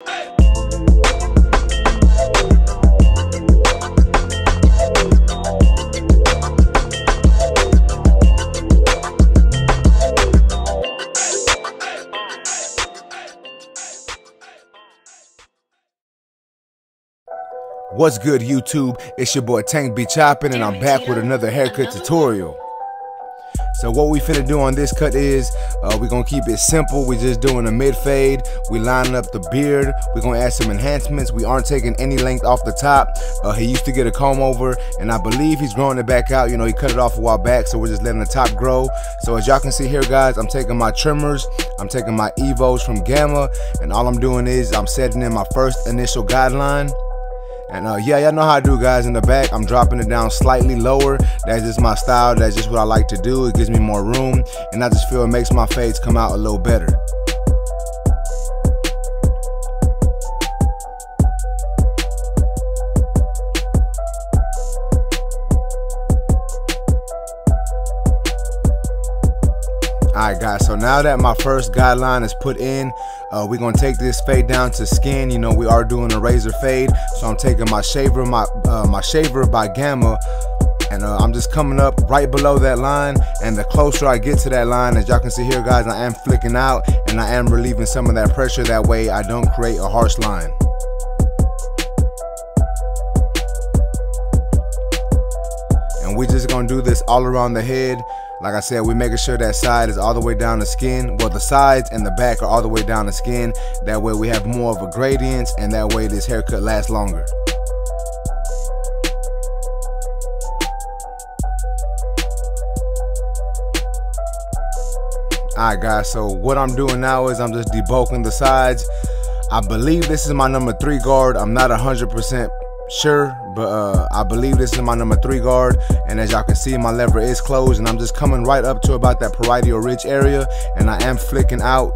What's good, YouTube? It's your boy Tank B Choppin', and I'm back with another haircut tutorial. So what we finna do on this cut is we're gonna keep it simple. We're just doing a mid fade. We lining up the beard. We're gonna add some enhancements. We aren't taking any length off the top. He used to get a comb over, and I believe he's growing it back out. You know, he cut it off a while back, so we're just letting the top grow. So as y'all can see here, guys, I'm taking my trimmers. I'm taking my Evos from Gamma, and all I'm doing is I'm setting in my first initial guideline. And yeah, y'all know how I do, guys. In the back, I'm dropping it down slightly lower. That's just my style. That's just what I like to do. It gives me more room, and I just feel it makes my fades come out a little better. Alright, guys, so now that my first guideline is put in, we're gonna take this fade down to skin. You know, we are doing a razor fade, so I'm taking my shaver, my shaver by Gamma, and I'm just coming up right below that line. And the closer I get to that line, as y'all can see here, guys, I am flicking out, and I am relieving some of that pressure. That way I don't create a harsh line. And we're just gonna do this all around the head. Like I said, we're making sure that side is all the way down the skin. Well, the sides and the back are all the way down the skin. That way we have more of a gradient, and that way this haircut lasts longer. Alright, guys, so what I'm doing now is I'm just debulking the sides. I believe this is my number 3 guard. I'm not 100% sure, but I believe this is my number 3 guard, and as y'all can see, my lever is closed, and I'm just coming right up to about that parietal ridge area, and I am flicking out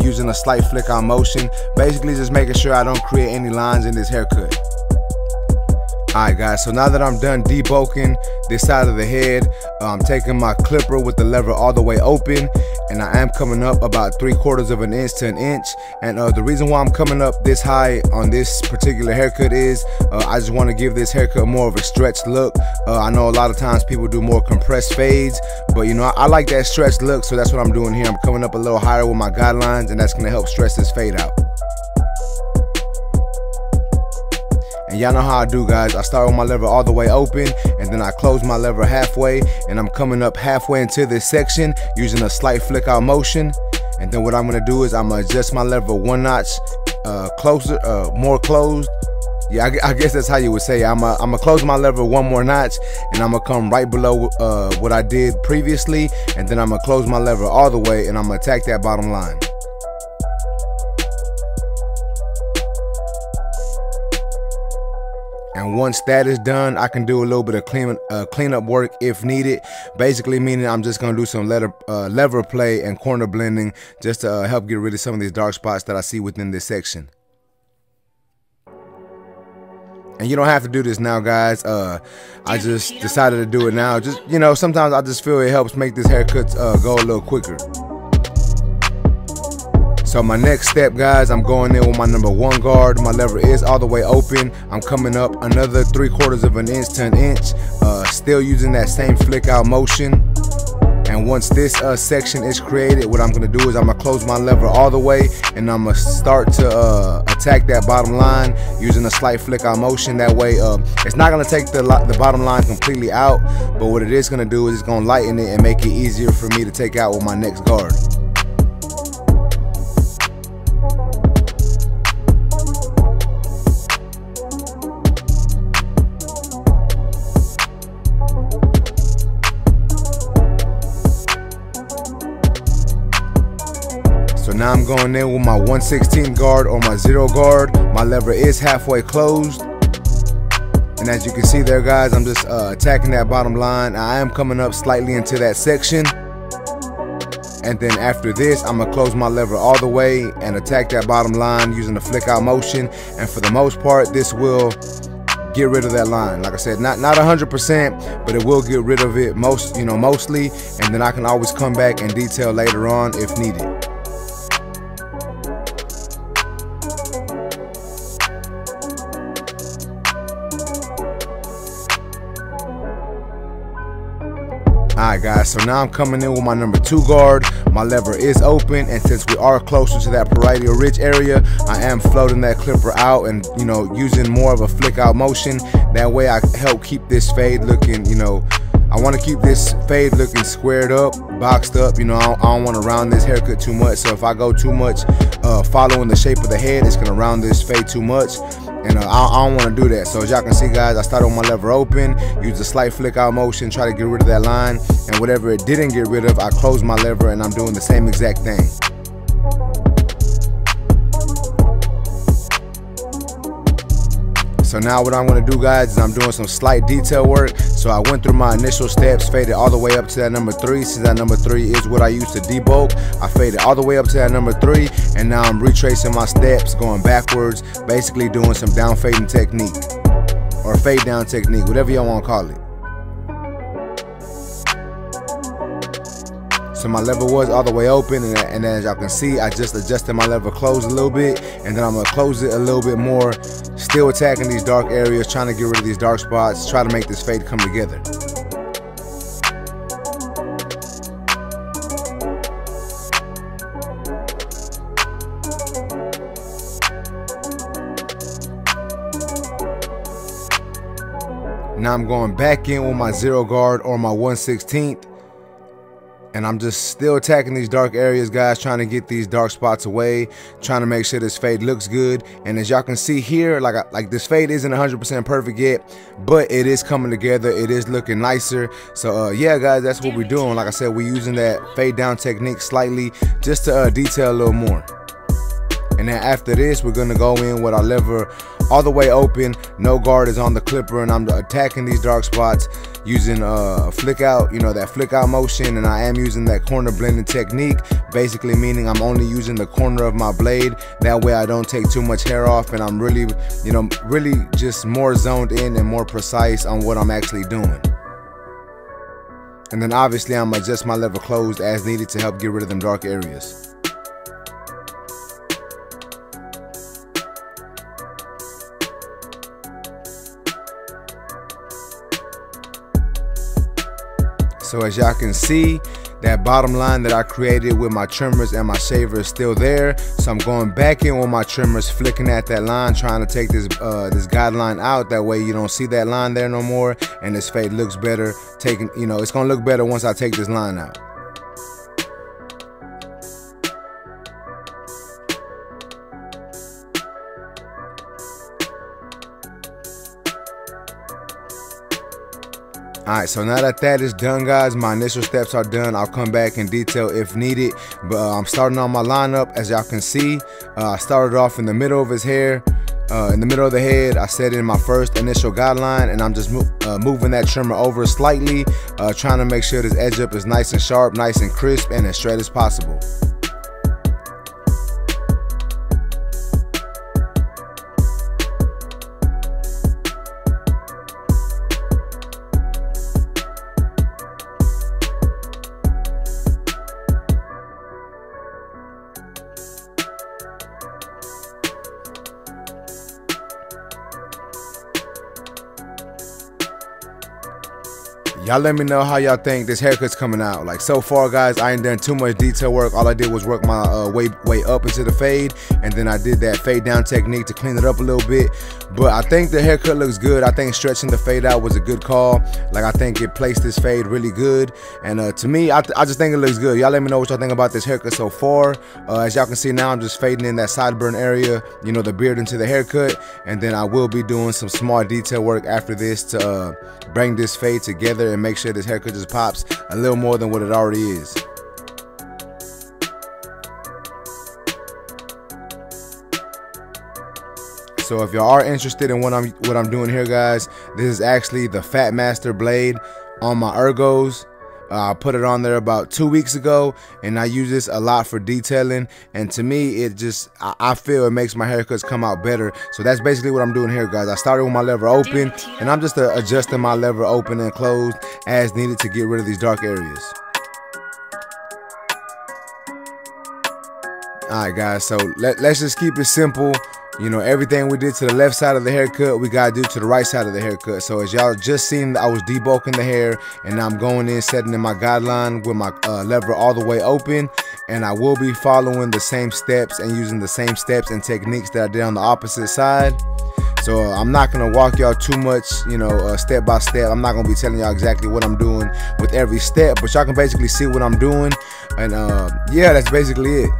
using a slight flick out motion, basically just making sure I don't create any lines in this haircut. Alright, guys, so now that I'm done debulking this side of the head, I'm taking my clipper with the lever all the way open, and I am coming up about 3/4 of an inch to an inch. And the reason why I'm coming up this high on this particular haircut is I just want to give this haircut more of a stretched look. I know a lot of times people do more compressed fades, but you know, I like that stretched look, so that's what I'm doing here. I'm coming up a little higher with my guidelines, and that's going to help stretch this fade out. And y'all know how I do, guys. I start with my lever all the way open, and then I close my lever halfway, and I'm coming up halfway into this section using a slight flick out motion. And then what I'm gonna do is I'm gonna adjust my lever 1 notch closer, more closed. Yeah, I guess that's how you would say it. I'm gonna close my lever 1 more notch, and I'm gonna come right below what I did previously, and then I'm gonna close my lever all the way, and I'm gonna attack that bottom line. And once that is done, I can do a little bit of cleanup work if needed. Basically meaning I'm just gonna do some lever play and corner blending just to help get rid of some of these dark spots that I see within this section. And you don't have to do this now, guys. I just decided to do it now. Just, you know, sometimes I just feel it helps make this haircut go a little quicker. So my next step, guys, I'm going in with my number 1 guard. My lever is all the way open. I'm coming up another 3/4 of an inch to an inch, still using that same flick out motion. And once this section is created, what I'm gonna do is I'm gonna close my lever all the way, and I'm gonna start to attack that bottom line using a slight flick out motion. That way, it's not gonna take the bottom line completely out, but what it is gonna do is it's gonna lighten it and make it easier for me to take out with my next guard. So now I'm going in with my 1/16 guard or my 0 guard. My lever is halfway closed. And as you can see there, guys, I'm just attacking that bottom line. I am coming up slightly into that section. And then after this, I'm gonna close my lever all the way and attack that bottom line using the flick out motion. And for the most part, this will get rid of that line. Like I said, not 100%, but it will get rid of it mostly. And then I can always come back and detail later on if needed. Alright guys, so now I'm coming in with my number 2 guard. My lever is open, and since we are closer to that parietal ridge area, I am floating that clipper out and, you know, using more of a flick out motion. That way I help keep this fade looking, you know, I want to keep this fade looking squared up, boxed up. You know, I don't want to round this haircut too much. So if I go too much following the shape of the head, it's going to round this fade too much. And I don't want to do that. So as y'all can see, guys, I started with my lever open, used a slight flick out motion, try to get rid of that line. And whatever it didn't get rid of, I closed my lever, and I'm doing the same exact thing. So now what I'm going to do, guys, is I'm doing some slight detail work. So I went through my initial steps, faded all the way up to that number 3. Since that number 3 is what I use to debulk, I faded all the way up to that number 3, and now I'm retracing my steps, going backwards, basically doing some down fading technique, or fade down technique, whatever y'all want to call it. So my lever was all the way open, and as y'all can see, I just adjusted my lever close a little bit, and then I'm gonna close it a little bit more, still attacking these dark areas, trying to get rid of these dark spots, try to make this fade come together. Now I'm going back in with my 0 guard or my 1/16, and I'm just still attacking these dark areas, guys, trying to get these dark spots away, trying to make sure this fade looks good. And as y'all can see here, like this fade isn't 100% perfect yet, but it is coming together. It is looking nicer. So yeah, guys, that's what we're doing. Like I said, we're using that fade down technique slightly just to detail a little more. And then after this, we're gonna go in with our lever all the way open, no guard is on the clipper, and I'm attacking these dark spots using flick out, you know, that flick out motion. And I am using that corner blending technique, basically meaning I'm only using the corner of my blade. That way I don't take too much hair off, and I'm really, you know, really just more zoned in and more precise on what I'm actually doing. And then obviously I'm gonna adjust my lever closed as needed to help get rid of them dark areas. So as y'all can see, that bottom line that I created with my trimmers and my shaver is still there. So I'm going back in with my trimmers, flicking at that line, trying to take this this guideline out. That way you don't see that line there no more, and this fade looks better. You know, it's gonna look better once I take this line out. Alright, so now that that is done, guys, my initial steps are done. I'll come back in detail if needed, but I'm starting on my lineup. As y'all can see, I started off in the middle of his hair, in the middle of the head. I set in my first initial guideline, and I'm just moving that trimmer over slightly, trying to make sure this edge up is nice and sharp, nice and crisp, and as straight as possible. Y'all let me know how y'all think this haircut's coming out. Like, so far, guys, I ain't done too much detail work. All I did was work my way up into the fade, and then I did that fade down technique to clean it up a little bit. But I think the haircut looks good. I think stretching the fade out was a good call. Like, I think it placed this fade really good, and to me, I just think it looks good. Y'all let me know what y'all think about this haircut so far. As y'all can see now, I'm just fading in that sideburn area, you know, the beard into the haircut, and then I will be doing some small detail work after this to bring this fade together and make sure this haircut just pops a little more than what it already is. So if y'all are interested in what I'm doing here, guys, this is actually the Fat Master blade on my ergos. I put it on there about 2 weeks ago, and I use this a lot for detailing, and to me it just, I feel it makes my haircuts come out better. So that's basically what I'm doing here, guys. I started with my lever open, and I'm just adjusting my lever open and closed as needed to get rid of these dark areas. Alright, guys, so let's just keep it simple. You know, everything we did to the left side of the haircut, we gotta do to the right side of the haircut. So as y'all just seen, I was debulking the hair, and now I'm going in, setting in my guideline with my lever all the way open. And I will be following the same steps and using the same steps and techniques that I did on the opposite side. So I'm not gonna walk y'all too much, you know, step by step. I'm not gonna be telling y'all exactly what I'm doing with every step, but y'all can basically see what I'm doing. And yeah, that's basically it.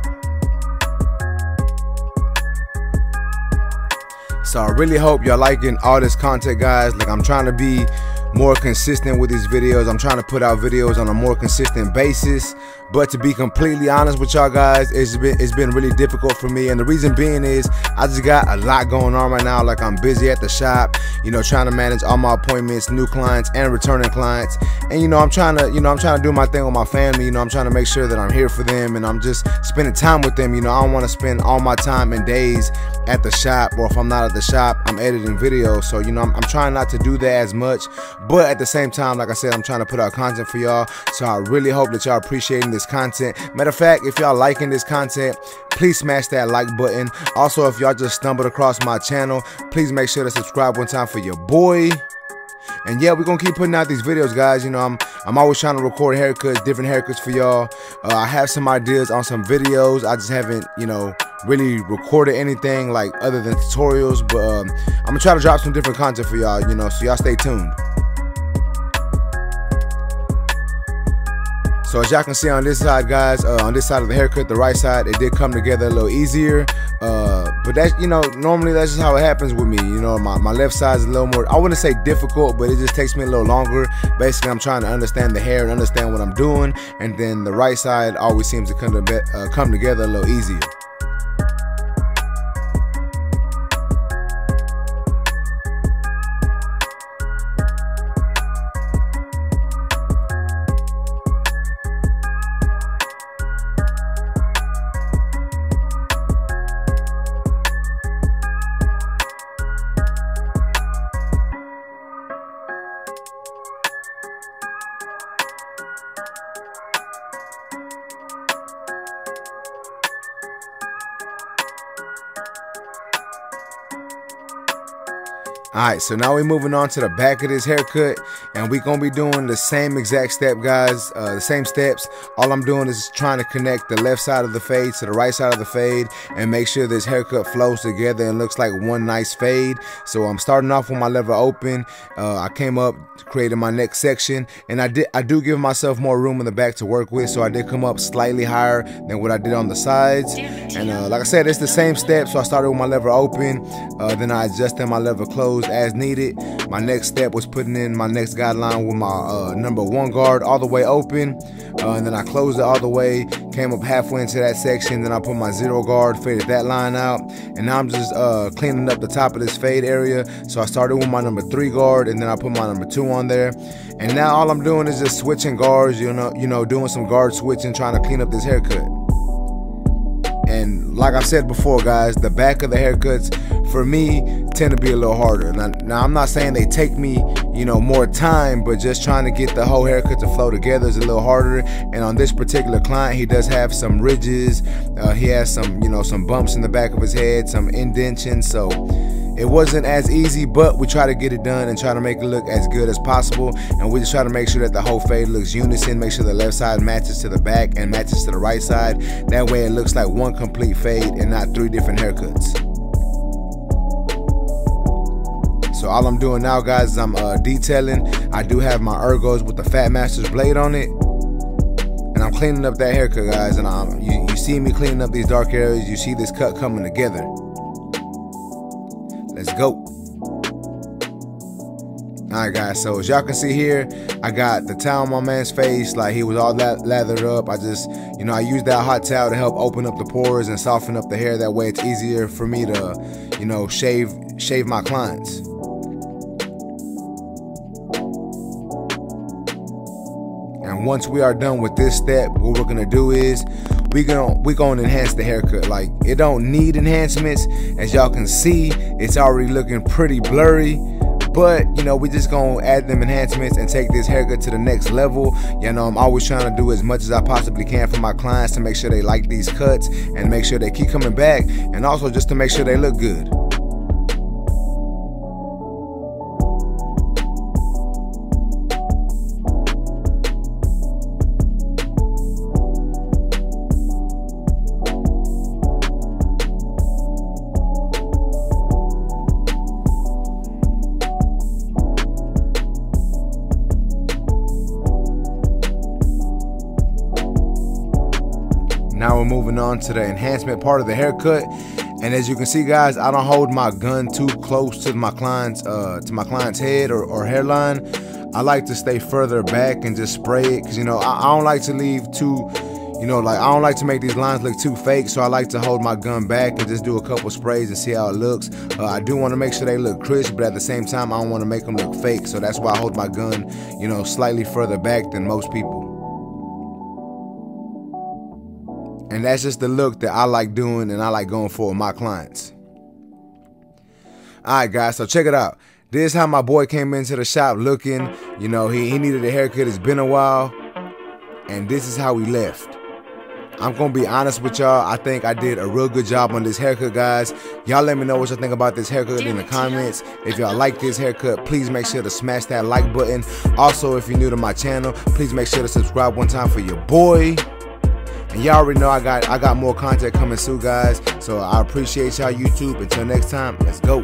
So I really hope y'all liking all this content, guys. Like, I'm trying to be more consistent with these videos. I'm trying to put out videos on a more consistent basis. But to be completely honest with y'all guys, it's been really difficult for me, and the reason being is I just got a lot going on right now. Like, I'm busy at the shop, you know, trying to manage all my appointments, new clients and returning clients. And you know, I'm trying to do my thing with my family. You know, I'm trying to make sure that I'm here for them and I'm just spending time with them. You know, I don't want to spend all my time and days at the shop, or if I'm not at the shop, I'm editing videos. So, you know, I'm trying not to do that as much, but at the same time, like I said, I'm trying to put out content for y'all. So I really hope that y'all appreciating this content. Matter of fact, if y'all liking this content, please smash that like button. Also, if y'all just stumbled across my channel, please make sure to subscribe one time for your boy. And yeah, we're gonna keep putting out these videos, guys. You know, I'm always trying to record haircuts, different haircuts for y'all. I have some ideas on some videos. I just haven't, you know, really recorded anything like other than tutorials. But I'm gonna try to drop some different content for y'all, you know, so y'all stay tuned. So as y'all can see on this side, guys, on this side of the haircut, the right side, it did come together a little easier. But that's, you know, normally that's just how it happens with me. You know, my left side is a little more, I wouldn't say difficult, but it just takes me a little longer. Basically, I'm trying to understand the hair and understand what I'm doing. And then the right side always seems to come together a little easier. Alright, so now we're moving on to the back of this haircut, and we're going to be doing the same exact step, guys, the same steps. All I'm doing is trying to connect the left side of the fade to the right side of the fade and make sure this haircut flows together and looks like one nice fade. So I'm starting off with my lever open. I came up, created my next section, and I do give myself more room in the back to work with, so I did come up slightly higher than what I did on the sides. And like I said, it's the same step. So I started with my lever open, then I adjusted my lever closed as needed. My next step was putting in my next guideline with my number 1 guard all the way open, and then I closed it all the way, came up halfway into that section, then I put my 0 guard, faded that line out, and now I'm just cleaning up the top of this fade area. So I started with my number 3 guard, and then I put my number 2 on there, and now all I'm doing is just switching guards, you know, doing some guard switching, trying to clean up this haircut. And like I said before, guys, the back of the haircuts for me tend to be a little harder. Now I'm not saying they take me, you know, more time, but just trying to get the whole haircut to flow together is a little harder. And on this particular client, he does have some ridges. He has some, you know, some bumps in the back of his head, some indentions. So it wasn't as easy, but we try to get it done and try to make it look as good as possible. And we just try to make sure that the whole fade looks unison, make sure the left side matches to the back and matches to the right side. That way it looks like one complete fade and not 3 different haircuts. So all I'm doing now, guys, is I'm detailing. I do have my Ergos with the Fat Masters blade on it, and I'm cleaning up that haircut, guys. And you see me cleaning up these dark areas. You see this cut coming together. Let's go. Alright, guys, so as y'all can see here, I got the towel on my man's face, like he was all lathered up. I just, you know, I used that hot towel to help open up the pores and soften up the hair. That way it's easier for me to, you know, shave my clients. And once we are done with this step, what we're gonna do is we gonna enhance the haircut. Like, it don't need enhancements. As y'all can see, it's already looking pretty blurry, But you know, we just gonna add them enhancements and take this haircut to the next level. You know, I'm always trying to do as much as I possibly can for my clients to make sure they like these cuts and make sure they keep coming back, and also just to make sure they look good. Now we're moving on to the enhancement part of the haircut, and as you can see, guys, I don't hold my gun too close to my client's head or hairline. I like to stay further back and just spray it, because you know I don't like to leave too, you know, like I don't like to make these lines look too fake. So I like to hold my gun back and just do a couple sprays and see how it looks. I do want to make sure they look crisp, but at the same time I don't want to make them look fake. So that's why I hold my gun, you know, slightly further back than most people. And that's just the look that I like doing and I like going for with my clients. Alright guys, so check it out. This is how my boy came into the shop looking. You know, he needed a haircut, it's been a while. And this is how he left. I'm gonna be honest with y'all, I think I did a real good job on this haircut, guys. Y'all let me know what y'all think about this haircut in the comments. If y'all like this haircut, please make sure to smash that like button. Also, if you're new to my channel, please make sure to subscribe one time for your boy. And y'all already know I got more content coming soon, guys. So I appreciate y'all, YouTube. Until next time, let's go.